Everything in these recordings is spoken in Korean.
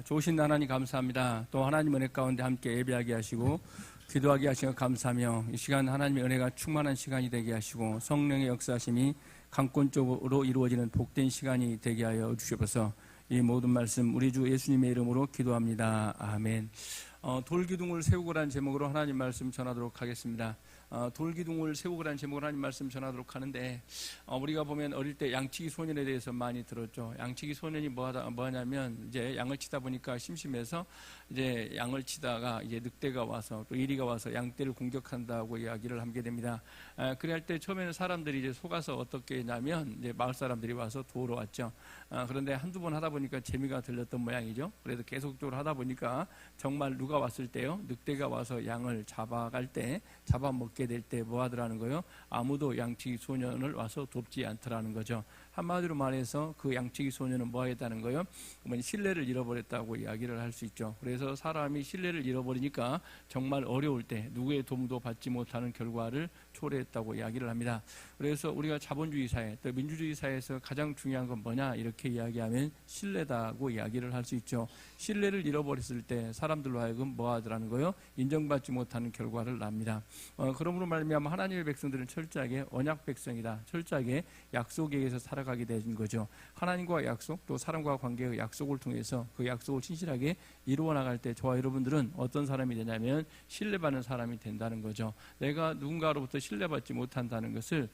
좋으신 하나님 감사합니다. 또 하나님 은혜 가운데 함께 예배하게 하시고 기도하게 하시고 감사하며 이 시간 하나님의 은혜가 충만한 시간이 되게 하시고 성령의 역사하심이 강권적으로 이루어지는 복된 시간이 되게 하여 주시옵소서. 이 모든 말씀 우리 주 예수님의 이름으로 기도합니다. 아멘. 돌기둥을 세우고라는 제목으로 하나님 말씀 전하도록 하겠습니다. 돌기둥을 세우고라는 제목으로 하나님 말씀 전하도록 하는데, 우리가 보면 어릴 때 양치기 소년에 대해서 많이 들었죠. 양치기 소년이 뭐냐면 이제 양을 치다 보니까 심심해서 이제 양을 치다가 이제 늑대가 와서 또 이리가 와서 양떼를 공격한다고 이야기를 하게 됩니다. 그럴 때 처음에는 사람들이 이제 속아서 어떻게 했냐면 이제 마을 사람들이 와서 도우러 왔죠. 그런데 한두 번 하다 보니까 재미가 들렸던 모양이죠. 그래서 계속적으로 하다 보니까 정말 누가 왔을 때요, 늑대가 와서 양을 잡아갈 때, 잡아먹게 될 때 뭐 하더라는 거예요? 아무도 양치기 소년을 와서 돕지 않더라는 거죠. 한마디로 말해서 그 양치기 소년은 뭐 했다는 거예요? 신뢰를 잃어버렸다고 이야기를 할 수 있죠. 그래서 사람이 신뢰를 잃어버리니까 정말 어려울 때 누구의 도움도 받지 못하는 결과를 초래했다고 이야기를 합니다. 그래서 우리가 자본주의 사회, 또 민주주의 사회에서 가장 중요한 건 뭐냐 이렇게 이야기하면 신뢰다고 이야기를 할 수 있죠. 신뢰를 잃어버렸을 때 사람들로 하여금 뭐 하더라는 거예요? 인정받지 못하는 결과를 납니다. 그러므로 말미암아 하나님의 백성들은 철저하게 언약 백성이다. 철저하게 약속에 의해서 살아가게 된 거죠. 하나님과 약속, 또 사람과 관계의 약속을 통해서 그 약속을 신실하게 이루어 나갈 때 저와 여러분들은 어떤 사람이 되냐면 신뢰받는 사람이 된다는 거죠. 내가 누군가로부터 신뢰받지 못한다는 것을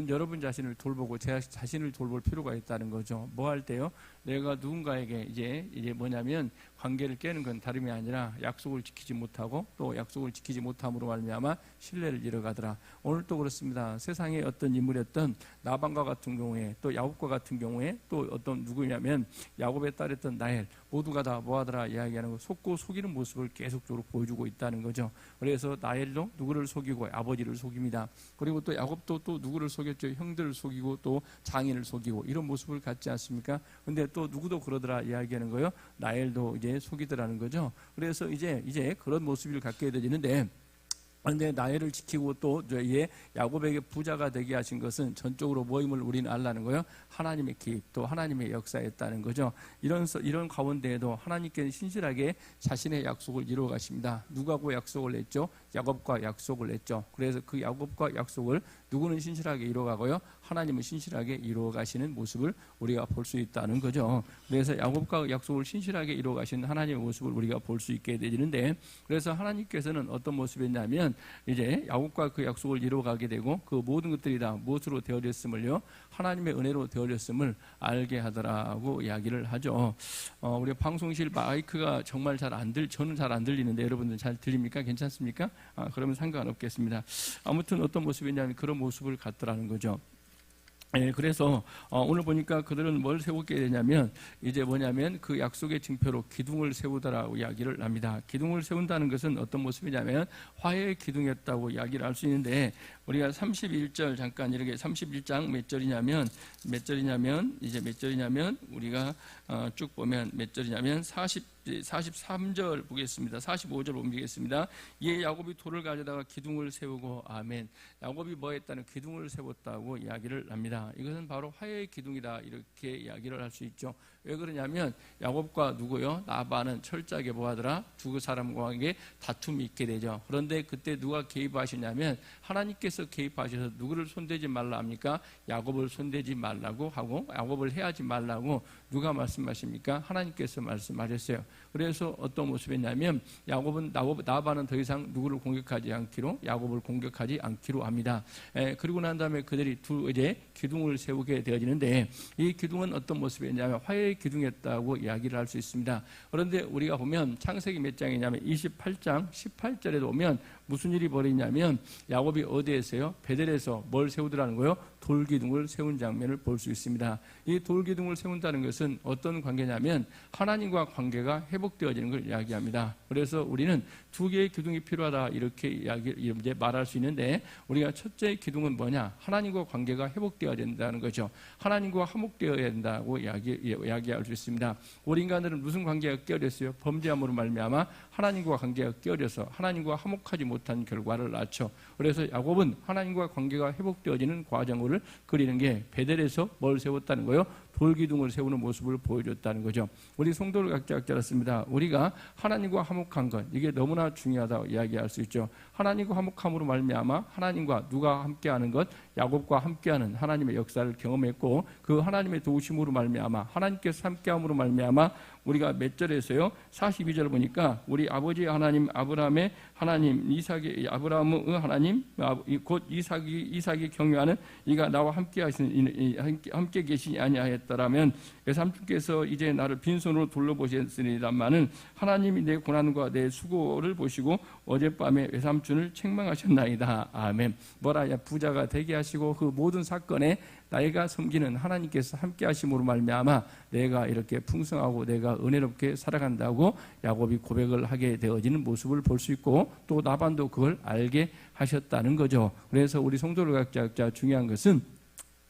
여러분 자신을 돌보고 제 자신을 돌볼 필요가 있다는 거죠. 뭐 할 때요? 내가 누군가에게 이제 뭐냐면 관계를 깨는 건 다름이 아니라 약속을 지키지 못하고 또 약속을 지키지 못함으로 말미암아 신뢰를 잃어가더라. 오늘도 그렇습니다. 세상에 어떤 인물이었던 나반과 같은 경우에 또 야곱과 같은 경우에 또 어떤 누구냐면 야곱의 딸이었던 라헬 모두가 다 뭐하더라 이야기하는 거 속고 속이는 모습을 계속적으로 보여주고 있다는 거죠. 그래서 라헬도 누구를 속이고 아버지를 속입니다. 그리고 또 야곱도 또 누구를 속였죠? 형들을 속이고 또 장인을 속이고 이런 모습을 갖지 않습니까? 근데 또 누구도 그러더라 이야기하는 거예요. 라헬도 이제 속이더라는 거죠. 그래서 이제 그런 모습을 갖게 되는데, 그런데 나엘을 지키고 또 야곱에게 부자가 되게 하신 것은 전적으로 뭐임을 우리는 알라는 거예요. 하나님의 기입, 또 하나님의 역사였다는 거죠. 이런 가운데에도 하나님께는 신실하게 자신의 약속을 이루어 가십니다. 누구하고 약속을 했죠? 야곱과 약속을 했죠. 그래서 그 야곱과 약속을 누구는 신실하게 이루어가고요, 하나님은 신실하게 이루어가시는 모습을 우리가 볼 수 있다는 거죠. 그래서 야곱과 약속을 신실하게 이루어가시는 하나님의 모습을 우리가 볼 수 있게 되는데, 그래서 하나님께서는 어떤 모습이었냐면 이제 야곱과 그 약속을 이루어가게 되고 그 모든 것들이 다 무엇으로 되어졌음을요? 하나님의 은혜로 되어졌음을 알게 하더라고 이야기를 하죠. 우리 방송실 마이크가 정말 저는 잘 안 들리는데 여러분들 잘 들립니까? 괜찮습니까? 그러면 상관없겠습니다. 아무튼 어떤 모습이냐면 그런 모습을 갖더라는 거죠. 그래서 오늘 보니까 그들은 뭘 세우게 되냐면 이제 뭐냐면 그 약속의 징표로 기둥을 세우더라고 이야기를 합니다. 기둥을 세운다는 것은 어떤 모습이냐면 화해의 기둥이었다고 이야기를 할 수 있는데, 우리가 31절 잠깐 이렇게 31장 몇 절이냐면 우리가 쭉 보면 몇 절이냐면 43절 보겠습니다. 45절 옮기겠습니다. 이에 야곱이 돌을 가져다가 기둥을 세우고, 아멘. 야곱이 뭐 했다는 기둥을 세웠다고 이야기를 합니다. 이것은 바로 화해의 기둥이다 이렇게 이야기를 할 수 있죠. 왜 그러냐면 야곱과 누구요? 라반은 철저하게 뭐 하더라? 두 사람과 관계 다툼이 있게 되죠. 그런데 그때 누가 개입하시냐면 하나님께서 개입하셔서 누구를 손대지 말라 합니까? 야곱을 손대지 말라고 하고 야곱을 해하지 말라고 누가 말씀하십니까? 하나님께서 말씀하셨어요. 그래서 어떤 모습이냐면 라반은 더 이상 누구를 공격하지 않기로, 야곱을 공격하지 않기로 합니다. 그리고 난 다음에 그들이 이제 기둥을 세우게 되어지는데, 이 기둥은 어떤 모습이냐면 화해의 기둥이었다고 이야기를 할 수 있습니다. 그런데 우리가 보면 창세기 몇 장이냐면 28장 18절에도 보면 무슨 일이 벌이냐면 야곱이 어디에서요? 베델에서 뭘 세우더라는 거예요? 돌기둥을 세운 장면을 볼 수 있습니다. 이 돌기둥을 세운다는 것은 어떤 관계냐면 하나님과 관계가 회복되어지는 걸 이야기합니다. 그래서 우리는 두 개의 기둥이 필요하다 이렇게 이제 말할 수 있는데, 우리가 첫째 기둥은 뭐냐? 하나님과 관계가 회복되어야 된다는 거죠. 하나님과 화목되어야 된다고 이야기할 수 있습니다. 우리 인간들은 무슨 관계가 깨어졌어요? 범죄함으로 말미암아 하나님과 관계가 깨어져서 하나님과 화목하지 못한 결과를 낳죠. 그래서 야곱은 하나님과 관계가 회복되어지는 과정으로 기둥을 그리는 게 베델에서 뭘 세웠다는 거예요? 돌기둥을 세우는 모습을 보여줬다는 거죠. 우리 성도를 각자 알았습니다. 우리가 하나님과 화목한 것, 이게 너무나 중요하다고 이야기할 수 있죠. 하나님과 화목함으로 말미암아 하나님과 누가 함께하는 것, 야곱과 함께하는 하나님의 역사를 경험했고, 그 하나님의 도우심으로 말미암아 하나님께서 함께함으로 말미암아 우리가 몇 절에서요? 42절 보니까 우리 아버지 하나님 아브라함의 하나님, 이삭의 아브라함의 하나님, 곧 이삭이 경유하는 이가 나와 함께 계시니 아니하였더라면 외삼촌께서 이제 나를 빈손으로 둘러보셨으리라마는 하나님이 내 고난과 내 수고를 보시고 어젯밤에 외삼촌을 책망하셨나이다. 아멘. 뭐라야, 부자가 되게 하시고 그 모든 사건에 나이가 섬기는 하나님께서 함께 하심으로 말미암아 내가 이렇게 풍성하고 내가 은혜롭게 살아간다고 야곱이 고백을 하게 되어지는 모습을 볼 수 있고, 또 라반도 그걸 알게 하셨다는 거죠. 그래서 우리 성도를 각자 중요한 것은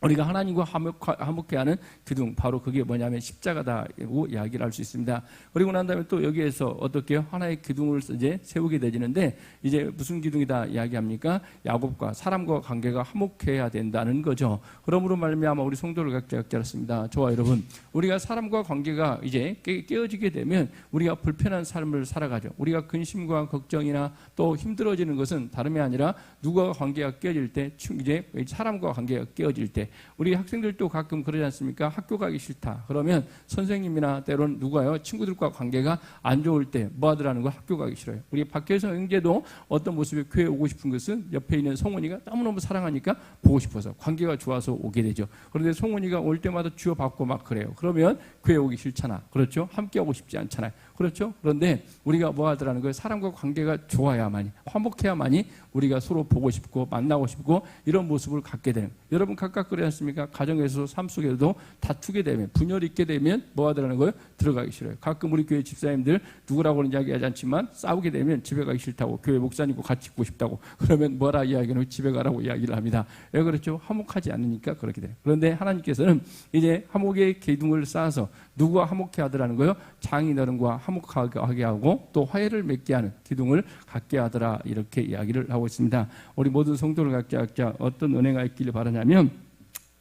우리가 하나님과 화목해하는 기둥, 바로 그게 뭐냐면 십자가다고 이야기를 할 수 있습니다. 그리고 난 다음에 또 여기에서 어떻게 하나의 기둥을 이제 세우게 되지는데, 이제 무슨 기둥이다 이야기합니까? 야곱과 사람과 관계가 화목해야 된다는 거죠. 그러므로 말미암아 우리 성도를 각자 알았습니다. 저와 여러분, 우리가 사람과 관계가 이제 깨어지게 되면 우리가 불편한 삶을 살아가죠. 우리가 근심과 걱정이나 또 힘들어지는 것은 다름이 아니라 누구와 관계가 깨어질 때, 이제 사람과 관계가 깨어질 때, 우리 학생들도 가끔 그러지 않습니까? 학교 가기 싫다. 그러면 선생님이나 때로는 누가요? 친구들과 관계가 안 좋을 때 뭐 하더라는 거? 학교 가기 싫어요. 우리 박혜성 형제도 어떤 모습에 교회 오고 싶은 것은 옆에 있는 성훈이가 너무너무 사랑하니까 보고 싶어서 관계가 좋아서 오게 되죠. 그런데 성훈이가 올 때마다 쥐어받고 막 그래요. 그러면 교회 오기 싫잖아. 그렇죠? 함께 하고 싶지 않잖아요. 그렇죠? 그런데 우리가 뭐 하더라는 거예요? 사람과 관계가 좋아야만이, 화목해야만이 우리가 서로 보고 싶고 만나고 싶고 이런 모습을 갖게 되는, 여러분 각각 그러지 않습니까? 가정에서 삶 속에서도 다투게 되면, 분열이 있게 되면 뭐 하더라는 거예요? 들어가기 싫어요. 가끔 우리 교회 집사님들 누구라고는 이야기하지 않지만 싸우게 되면 집에 가기 싫다고, 교회 목사님과 같이 있고 싶다고, 그러면 뭐라 이야기하는, 집에 가라고 이야기를 합니다. 왜 그렇죠? 화목하지 않으니까 그렇게 돼요. 그런데 하나님께서는 이제 화목의 기둥을 쌓아서 누구와 화목해 하더라는 거예요? 장인어른과 화목하게 하고 또 화해를 맺게 하는 기둥을 갖게 하더라, 이렇게 이야기를 하고 있습니다. 우리 모든 성도를 각자 어떤 은혜가 있기를 바라냐면,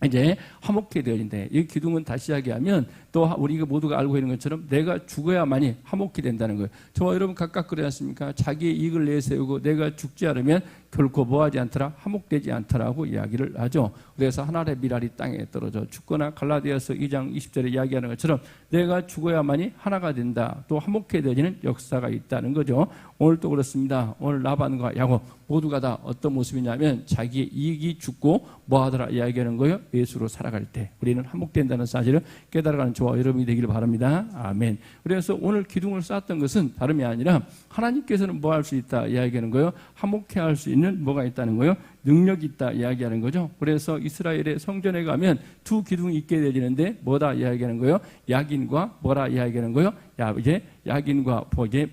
이제 화목해 되어진대. 이 기둥은 다시 이야기하면 또 우리가 모두가 알고 있는 것처럼 내가 죽어야만이 화목이 된다는 거예요. 저와 여러분 각각 그러지 않습니까? 자기의 이익을 내세우고 내가 죽지 않으면 결코 뭐하지 않더라? 화목되지 않더라고 이야기를 하죠. 그래서 하늘의 미랄이 땅에 떨어져 죽거나, 갈라디아서 2장 20절에 이야기하는 것처럼 내가 죽어야만이 하나가 된다. 또 화목해 되어지는 역사가 있다는 거죠. 오늘도 그렇습니다. 오늘 라반과 야곱 모두가 다 어떤 모습이냐면 자기의 이익이 죽고 뭐하더라 이야기하는 거예요. 예수로 살아갈 때 우리는 화목된다는 사실을 깨달아가는 저와 여러분이 되기를 바랍니다. 아멘. 그래서 오늘 기둥을 쌓았던 것은 다름이 아니라 하나님께서는 뭐 할 수 있다 이야기하는 거예요. 화목해 할 수 있는 뭐가 있다는 거예요. 능력이 있다 이야기하는 거죠. 그래서 이스라엘의 성전에 가면 두 기둥이 있게 되지는데 뭐다 이야기하는 거예요? 야긴과 뭐라 이야기하는 거예요? 이제 야긴과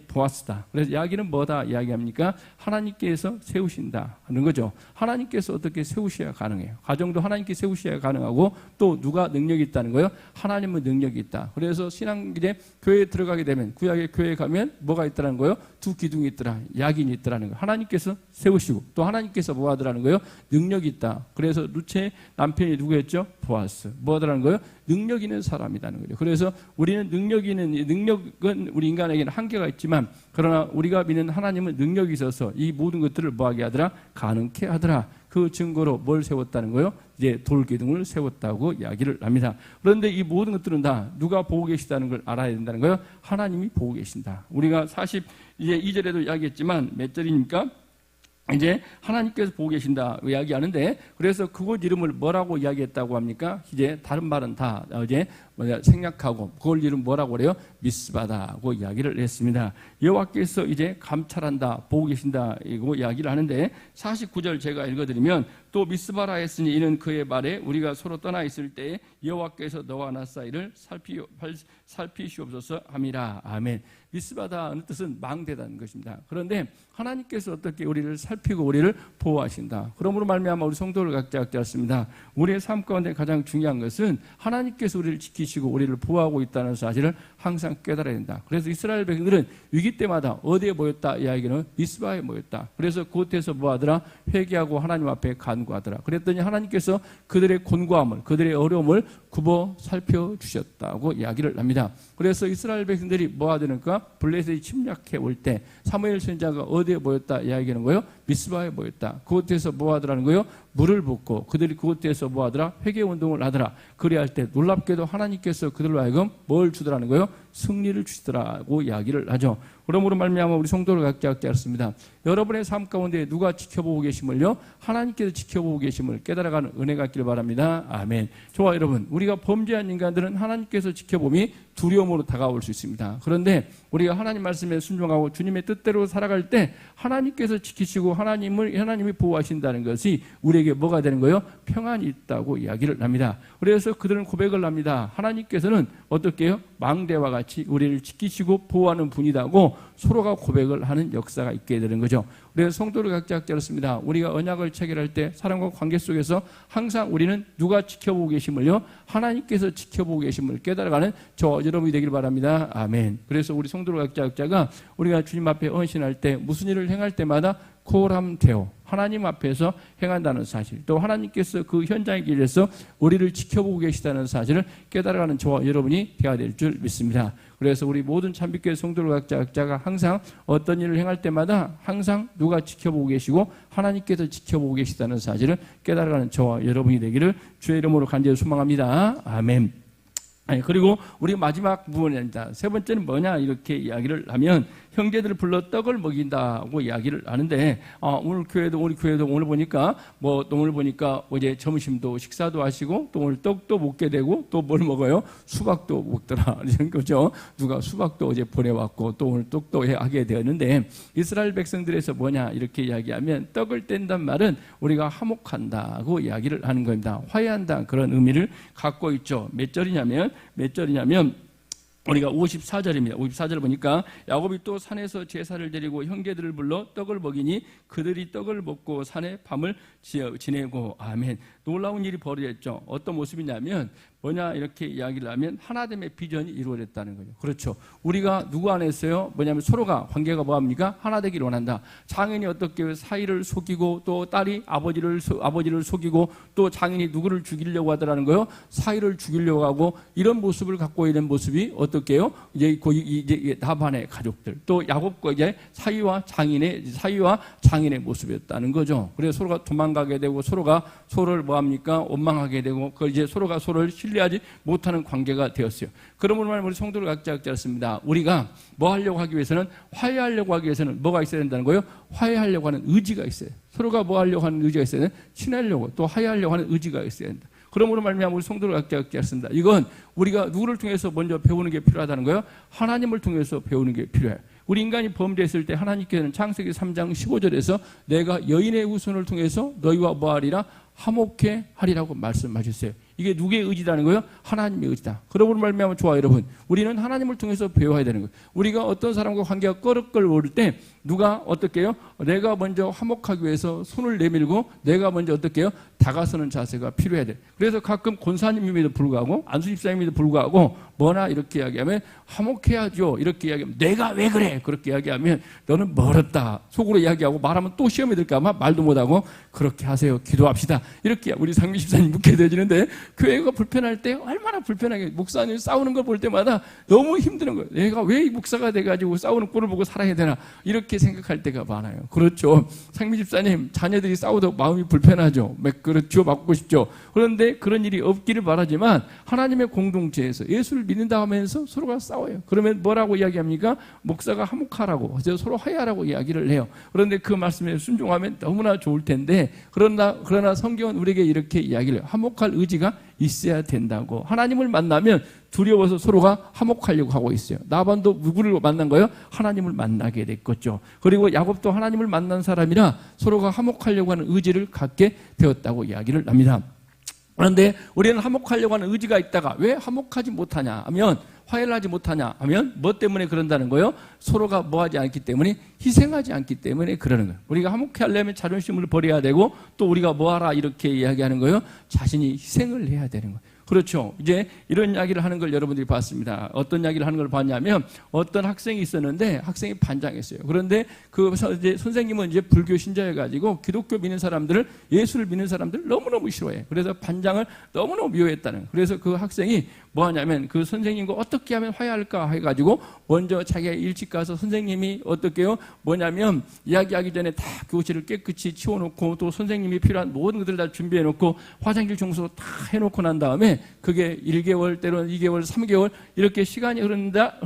보아스다. 그래서 야긴은 뭐다 이야기합니까? 하나님께서 세우신다 하는 거죠. 하나님께서 어떻게 세우셔야 가능해요. 가정도 하나님께 세우셔야 가능하고, 또 누가 능력이 있다는 거예요? 하나님은 능력이 있다. 그래서 신앙 이제 교회에 들어가게 되면, 구약의 교회에 가면 뭐가 있다는 거예요? 두 기둥이 있더라, 야긴이 있더라는 거예요. 하나님께서 세우시고 또 하나님께서 뭐 하더라는 거예요? 능력이 있다. 그래서 루츠의 남편이 누구였죠? 보아스. 뭐 하더라는 거예요? 능력 있는 사람이라는 거죠. 그래서 우리는 능력은 우리 인간에게는 한계가 있지만, 그러나 우리가 믿는 하나님은 능력이 있어서 이 모든 것들을 뭐하게 하더라? 가능케 하더라. 그 증거로 뭘 세웠다는 거예요? 이제 돌기둥을 세웠다고 이야기를 합니다. 그런데 이 모든 것들은 다 누가 보고 계시다는 걸 알아야 된다는 거예요? 하나님이 보고 계신다. 우리가 42절에도 이야기했지만 몇 절입니까? 이제 하나님께서 보고 계신다 이야기하는데, 그래서 그곳 이름을 뭐라고 이야기했다고 합니까? 이제 다른 말은 다 이제 생략하고 그걸 이름 뭐라고 그래요? 미스바다고 이야기를 했습니다. 여호와께서 이제 감찰한다, 보고 계신다 이거 이야기를 하는데, 49절 제가 읽어드리면, 또 미스바라 했으니 이는 그의 말에 우리가 서로 떠나 있을 때에 여호와께서 너와 나 사이를 살피시옵소서 함이라. 아멘. 미스바다는 뜻은 망대다는 것입니다. 그런데 하나님께서 어떻게 우리를 살피고 우리를 보호하신다. 그러므로 말미암아 우리 성도를 각자 알았습니다. 우리의 삶 가운데 가장 중요한 것은 하나님께서 우리를 지키시고 우리를 보호하고 있다는 사실을 항상 깨달아야 된다. 그래서 이스라엘 백성들은 위기 때마다 어디에 모였다 이야기는 미스바에 모였다. 그래서 그곳에서 뭐하더라? 회개하고 하나님 앞에 간구 곤고하더라. 그랬더니 하나님께서 그들의 곤고함을, 그들의 어려움을 굽어 살펴주셨다고 이야기를 합니다. 그래서 이스라엘 백성들이 뭐 하되는가? 블레셋이 침략해 올 때 사무엘 선지자가 어디에 모였다 이야기하는 거예요? 미스바에 모였다. 그곳에서 뭐 하더라는 거예요? 물을 붓고 그들이 그곳에서 뭐 하더라? 회개 운동을 하더라. 그리할 때 놀랍게도 하나님께서 그들로 하여금 뭘 주더라는 거예요? 승리를 주시더라고 이야기를 하죠. 그러므로 말미암아 우리 성도를 각자 알았습니다. 여러분의 삶 가운데 누가 지켜보고 계심을요? 하나님께서 지켜보고 계심을 깨달아가는 은혜가 있기를 바랍니다. 아멘. 좋아, 여러분. 우리가 범죄한 인간들은 하나님께서 지켜봄이 두려움으로 다가올 수 있습니다. 그런데 우리가 하나님 말씀에 순종하고 주님의 뜻대로 살아갈 때 하나님께서 지키시고 하나님이 보호하신다는 것이 우리에게 뭐가 되는 거예요? 평안이 있다고 이야기를 합니다. 그래서 그들은 고백을 합니다. 하나님께서는 어떻게 해요? 망대와 같이 우리를 지키시고 보호하는 분이다고 서로가 고백을 하는 역사가 있게 되는 거죠. 그래서 성도를 각자 알았습니다. 우리가 언약을 체결할 때 사람과 관계 속에서 항상 우리는 누가 지켜보고 계심을요? 하나님께서 지켜보고 계심을 깨달아가는 저 여러분이 되길 바랍니다. 아멘. 그래서 우리 성도를 각자가 우리가 주님 앞에 헌신할 때 무슨 일을 행할 때마다 코람되어 하나님 앞에서 행한다는 사실, 또 하나님께서 그 현장의 길에서 우리를 지켜보고 계시다는 사실을 깨달아가는 저와 여러분이 되어야 될 줄 믿습니다. 그래서 우리 모든 참빛교회 성도들 각자가 항상 어떤 일을 행할 때마다 항상 누가 지켜보고 계시고 하나님께서 지켜보고 계시다는 사실을 깨달아가는 저와 여러분이 되기를 주의 이름으로 간절히 소망합니다. 아멘. 그리고 우리 마지막 부분입니다. 세 번째는 뭐냐 이렇게 이야기를 하면 형제들을 불러 떡을 먹인다고 이야기를 하는데 오늘 교회도 오늘 보니까 어제 점심도 식사도 하시고 또 오늘 떡도 먹게 되고 또 뭘 먹어요? 수박도 먹더라. 그죠? 누가 수박도 어제 보내왔고 또 오늘 떡도 하게 되었는데 이스라엘 백성들에서 뭐냐 이렇게 이야기하면 떡을 뗀단 말은 우리가 화목한다고 이야기를 하는 겁니다. 화해한다 그런 의미를 갖고 있죠. 몇 절이냐면 우리가 54절입니다. 54절 보니까 야곱이 또 산에서 제사를 드리고 형제들을 불러 떡을 먹이니 그들이 떡을 먹고 산에 밤을 지내고 아멘. 놀라운 일이 벌어졌죠. 어떤 모습이냐면 뭐냐 이렇게 이야기를 하면 하나됨의 비전이 이루어졌다는 거죠. 그렇죠. 우리가 누구 안에서요? 뭐냐면 서로가 관계가 뭐합니까? 하나 되기를 원한다. 장인이 어떻게 사이를 속이고 또 딸이 아버지를 속이고 또 장인이 누구를 죽이려고 하더라는 거요? 사이를 죽이려고 하고 이런 모습을 갖고 있는 모습이 어떻게요? 이제 라반의 가족들 또 야곱과 이제 사위와 장인의 모습이었다는 거죠. 그래서 서로가 도망가게 되고 서로가 서로를 뭐합니까? 원망하게 되고 그 이제 서로가 서로를 신뢰하지 못하는 관계가 되었어요. 그러므로 말하면 우리 성도를 각자 알았습니다. 우리가 뭐 하려고 하기 위해서는 화해하려고 하기 위해서는 뭐가 있어야 된다는 거예요? 화해하려고 하는 의지가 있어요. 서로가 뭐 하려고 하는 의지가 있어야 되는 친하려고 또 화해하려고 하는 의지가 있어야 된다. 그러므로 말미암아 우리 성도를 각자 알았습니다. 이건 우리가 누구를 통해서 먼저 배우는 게 필요하다는 거예요? 하나님을 통해서 배우는 게 필요해요. 우리 인간이 범죄했을 때 하나님께서는 창세기 3장 15절에서 내가 여인의 후손을 통해서 너희와 뭐하리라? 화목해 하리라고 말씀하셨어요. 이게 누구의 의지라는 거예요? 하나님의 의지다. 그러므로 말미암아 좋아 여러분, 우리는 하나님을 통해서 배워야 되는 거예요. 우리가 어떤 사람과 관계가 꺼럭거릴 때 누가 어떻게 해요? 내가 먼저 화목하기 위해서 손을 내밀고 내가 먼저 어떻게 해요? 다가서는 자세가 필요해야 돼. 그래서 가끔 권사님임에도 불구하고 안수집사님에도 불구하고 뭐나 이렇게 이야기하면 화목해야죠. 이렇게 이야기하면 내가 왜 그래? 그렇게 이야기하면 너는 멀었다. 속으로 이야기하고 말하면 또 시험에 들까 봐 말도 못하고 그렇게 하세요. 기도합시다. 이렇게 우리 상미 집사님 묻게 되지는데 교회가 불편할 때 얼마나 불편하게 목사님 싸우는 걸 볼 때마다 너무 힘드는 거예요. 내가 왜 이 목사가 돼가지고 싸우는 꼴을 보고 살아야 되나 이렇게 생각할 때가 많아요. 그렇죠. 상미 집사님 자녀들이 싸우도 마음이 불편하죠. 그렇죠. 맞고 싶죠. 그런데 그런 일이 없기를 바라지만 하나님의 공동체에서 예수를 믿는다 하면서 서로가 싸워요. 그러면 뭐라고 이야기합니까? 목사가 화목하라고 서로 화해하라고 이야기를 해요. 그런데 그 말씀에 순종하면 너무나 좋을 텐데 그러나 성경은 우리에게 이렇게 이야기를 해요. 화목할 의지가 있어야 된다고. 하나님을 만나면 두려워서 서로가 화목하려고 하고 있어요. 나반도 누구를 만난 거예요? 하나님을 만나게 됐겠죠. 그리고 야곱도 하나님을 만난 사람이라 서로가 화목하려고 하는 의지를 갖게 되었다고 이야기를 합니다. 그런데 우리는 화목하려고 하는 의지가 있다가 왜 화목하지 못하냐 하면 화해를 하지 못하냐 하면 뭐 때문에 그런다는 거예요? 서로가 뭐하지 않기 때문에 희생하지 않기 때문에 그러는 거예요. 우리가 화목해 하려면 자존심을 버려야 되고 또 우리가 뭐하라 이렇게 이야기하는 거예요? 자신이 희생을 해야 되는 거예요. 그렇죠. 이제 이런 이야기를 하는 걸 여러분들이 봤습니다. 어떤 이야기를 하는 걸 봤냐면 어떤 학생이 있었는데 학생이 반장했어요. 그런데 그 이제 선생님은 이제 불교 신자여가지고 기독교 믿는 사람들을, 예수를 믿는 사람들을 너무너무 싫어해. 그래서 반장을 너무너무 미워했다는. 그래서 그 학생이 뭐 하냐면 그 선생님과 어떻게 하면 화해할까 해가지고 먼저 자기가 일찍 가서 선생님이 어떻게요? 뭐냐면 이야기하기 전에 다 교실을 깨끗이 치워놓고 또 선생님이 필요한 모든 것들을 다 준비해놓고 화장실 청소 다 해놓고 난 다음에 그게 1개월 때로는 2개월, 3개월 이렇게 시간이 흐른다.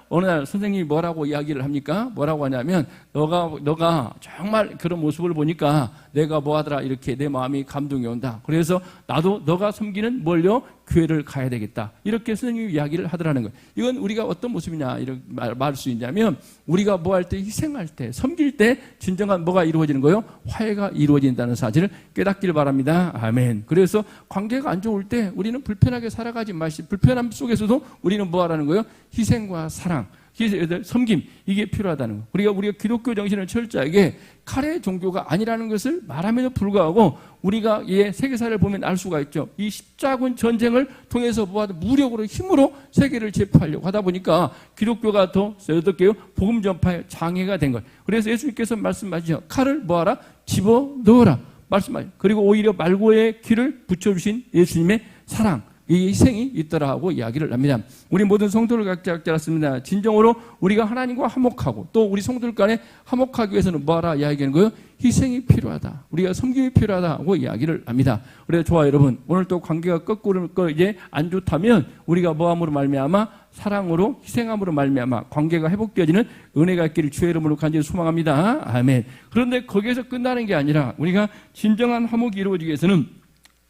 어느 날 선생님이 뭐라고 이야기를 합니까? 뭐라고 하냐면 너가 정말 그런 모습을 보니까 내가 뭐하더라 이렇게 내 마음이 감동이 온다. 그래서 나도 너가 섬기는 뭘요? 교회를 가야 되겠다. 이렇게 선생님이 이야기를 하더라는 거예요. 이건 우리가 어떤 모습이냐 이렇게 말할 수 있냐면 우리가 뭐 할 때, 희생할 때, 섬길 때 진정한 뭐가 이루어지는 거예요? 화해가 이루어진다는 사실을 깨닫기를 바랍니다. 아멘. 그래서 관계가 안 좋을 때 우리는 불편하게 살아가지 마시. 불편함 속에서도 우리는 뭐 하라는 거예요? 희생과 사랑, 섬김, 이게 필요하다는 거. 우리가 기독교 정신을 철저하게 칼의 종교가 아니라는 것을 말함에도 불구하고 우리가 세계사를 보면 알 수가 있죠. 이 십자군 전쟁을 통해서 무력으로 힘으로 세계를 제패하려고 하다 보니까 기독교가 더 어떻게요? 복음 전파에 장애가 된 거예요. 그래서 예수님께서 말씀하시죠. 칼을 뭐하라? 집어넣어라. 말씀하시죠. 그리고 오히려 말고의 길을 붙여주신 예수님의 사랑, 이 희생이 있더라고 이야기를 합니다. 우리 모든 성도를 각자 알았습니다. 진정으로 우리가 하나님과 화목하고 또 우리 성도들 간에 화목하기 위해서는 뭐하라 이야기하는 거예요? 희생이 필요하다. 우리가 섬김이 필요하다고 이야기를 합니다. 그래서 좋아 여러분, 오늘 또 관계가 거꾸로 이제 안 좋다면 우리가 뭐함으로 말미암아? 사랑으로, 희생함으로 말미암아 관계가 회복되어지는 은혜가 있기를 주의 이름으로 간절히 소망합니다. 아멘. 그런데 거기에서 끝나는 게 아니라 우리가 진정한 화목이 이루어지기 위해서는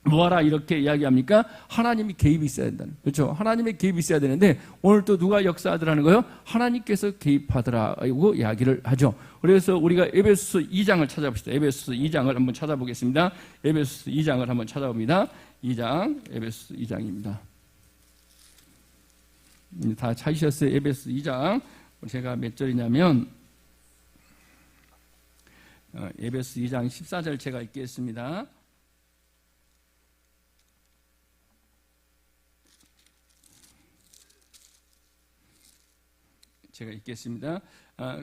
뭐하라 이렇게 이야기합니까? 하나님이 개입이 있어야 된다는, 그렇죠? 하나님의 개입이 있어야 되는데 오늘 또 누가 역사하더라는 거예요? 하나님께서 개입하더라고 이야기를 하죠. 그래서 우리가 에베소서 2장을 찾아봅시다. 에베소서 2장을 한번 찾아보겠습니다. 에베소서 2장을 한번 찾아봅니다. 2장, 에베소서 2장입니다. 다 찾으셨어요? 에베소서 2장. 제가 몇 절이냐면 에베소서 2장 14절 제가 읽겠습니다. 제가 읽겠습니다.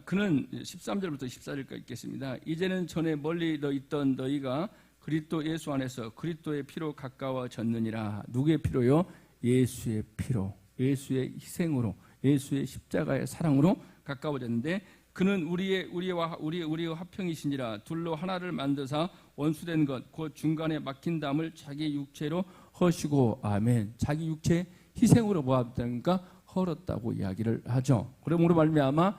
그는 13절부터 14절까지 읽겠습니다. 이제는 전에 멀리 있던 너희가 그리스도 예수 안에서 그리스도의 피로 가까워졌느니라. 누구의 피로요? 예수의 피로, 예수의 희생으로, 예수의 십자가의 사랑으로 가까워졌는데 그는 우리와 화평이시니라. 둘로 하나를 만드사 원수된 것 곧 중간에 막힌 담을 자기 육체로 허시고, 아멘. 자기 육체 희생으로 뭐하다니까 헐었다고 이야기를 하죠. 그러므로 말미암아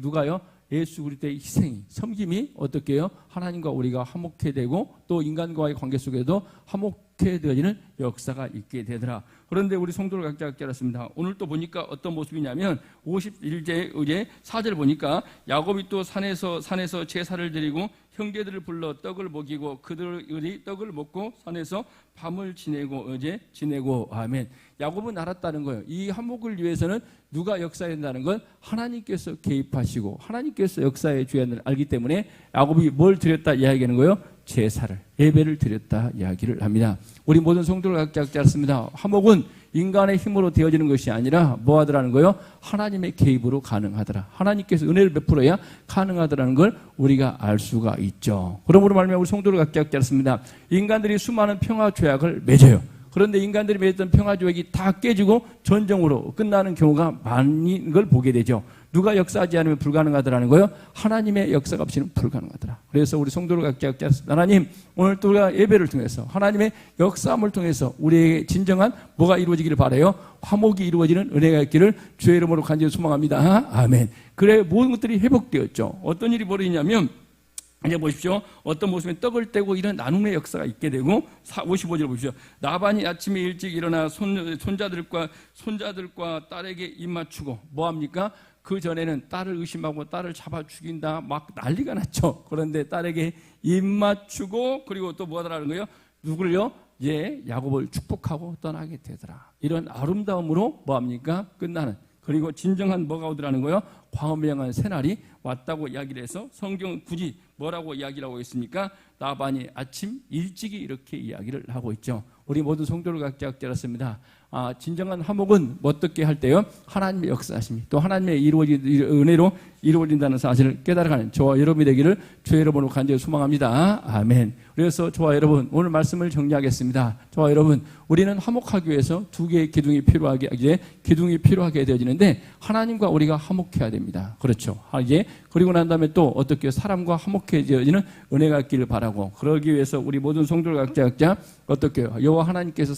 누가요? 예수 그리스도의 희생이, 섬김이 어떻게 해요? 하나님과 우리가 화목해 되고 또 인간과의 관계 속에도 화목해 되어지는 역사가 있게 되더라. 그런데 우리 성도를 각자 알았습니다. 오늘 또 보니까 어떤 모습이냐면 51제 4절 보니까 야곱이 또 산에서 제사를 드리고 형제들을 불러 떡을 먹이고 그들이 떡을 먹고 산에서 밤을 지내고 아멘. 야곱은 알았다는 거예요. 이 화목을 위해서는 누가 역사해야 된다는 건 하나님께서 개입하시고 하나님께서 역사해 줘야 한다는 알기 때문에 야곱이 뭘 드렸다 이야기하는 거예요? 제사를, 예배를 드렸다 이야기를 합니다. 우리 모든 성도를 각자 알았습니다. 화목은 인간의 힘으로 되어지는 것이 아니라 뭐 하더라는 거예요? 하나님의 개입으로 가능하더라. 하나님께서 은혜를 베풀어야 가능하더라는 걸 우리가 알 수가 있죠. 그러므로 말미암아 우리 성도를 각자 알았습니다. 인간들이 수많은 평화 조약을 맺어요. 그런데 인간들이 맺었던 평화 조약이 다 깨지고 전쟁으로 끝나는 경우가 많은 걸 보게 되죠. 누가 역사하지 않으면 불가능하더라는 거예요? 하나님의 역사가 없이는 불가능하더라. 그래서 우리 성도를 각자 알았습니다. 하나님, 오늘 또 우리가 예배를 통해서 하나님의 역사함을 통해서 우리에게 진정한 뭐가 이루어지기를 바라요? 화목이 이루어지는 은혜가 있기를 주의 이름으로 간절히 소망합니다. 아멘. 그래 모든 것들이 회복되었죠. 어떤 일이 벌어지냐면 이제 보십시오. 어떤 모습에 떡을 떼고 이런 나눔의 역사가 있게 되고 55절 보십시오. 나반이 아침에 일찍 일어나 손자들과 딸에게 입맞추고 뭐합니까? 그 전에는 딸을 의심하고 딸을 잡아 죽인다 막 난리가 났죠. 그런데 딸에게 입맞추고 그리고 또 뭐하더라는 거예요? 누구를요? 야곱을 축복하고 떠나게 되더라. 이런 아름다움으로 뭐합니까? 끝나는 그리고 진정한 뭐가 오더라는 거요? 광명한 새날이 왔다고 이야기를 해서 성경은 굳이 뭐라고 이야기를 하고 있습니까? 라반이 아침 일찍이 이렇게 이야기를 하고 있죠. 우리 모든 성도를 각자 알았습니다. 진정한 화목은 어떻게 할 때요? 하나님의 역사하심이 또 하나님의 은혜로 이루어진다는 사실을 깨달아가는 저와 여러분이 되기를 주의 이름으로 간절히 소망합니다. 아멘. 그래서 저와 여러분 오늘 말씀을 정리하겠습니다. 저와 여러분 우리는 화목하기 위해서 두 개의 기둥이 필요하게 되어지는데 하나님과 우리가 화목해야 됩니다. 그렇죠. 이제 그리고 난 다음에 또 어떻게 사람과 화목해지는 은혜가 있기를 바라고 그러기 위해서 우리 모든 성도들 각자 어떻게 여호와 하나님께서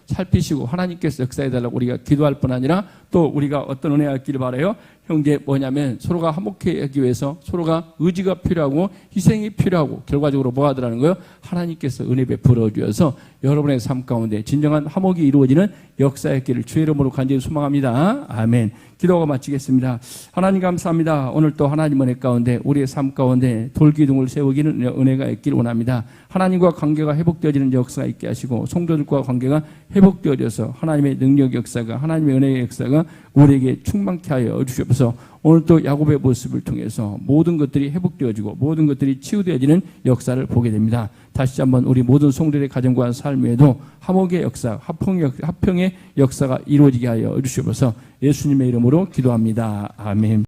살피시고 하나님께서 역사해달라고 우리가 기도할 뿐 아니라 또 우리가 어떤 은혜가 있기를 바라요. 형제 뭐냐면 서로가 화목해 하기 위해서 서로가 의지가 필요하고 희생이 필요하고 결과적으로 뭐 하더라는 거예요? 하나님께서 은혜 베풀어 주셔서 여러분의 삶 가운데 진정한 화목이 이루어지는 역사의 길을 주의 이름으로 간절히 소망합니다. 아멘. 기도가 마치겠습니다. 하나님 감사합니다. 오늘 또 하나님 은혜 가운데 우리의 삶 가운데 돌기둥을 세우기는 은혜가 있기를 원합니다. 하나님과 관계가 회복되어지는 역사가 있게 하시고 성도들과 관계가 회복되어져서 하나님의 능력 역사가 하나님의 은혜의 역사가 우리에게 충만케 하여 주시옵소서. 오늘 또 야곱의 모습을 통해서 모든 것들이 회복되어지고 모든 것들이 치유되어지는 역사를 보게 됩니다. 다시 한번 우리 모든 성도들의 가정과 삶에도 화목의 역사, 화평의 역사가 이루어지게 하여 주시옵소서. 예수님의 이름으로 기도합니다. 아멘.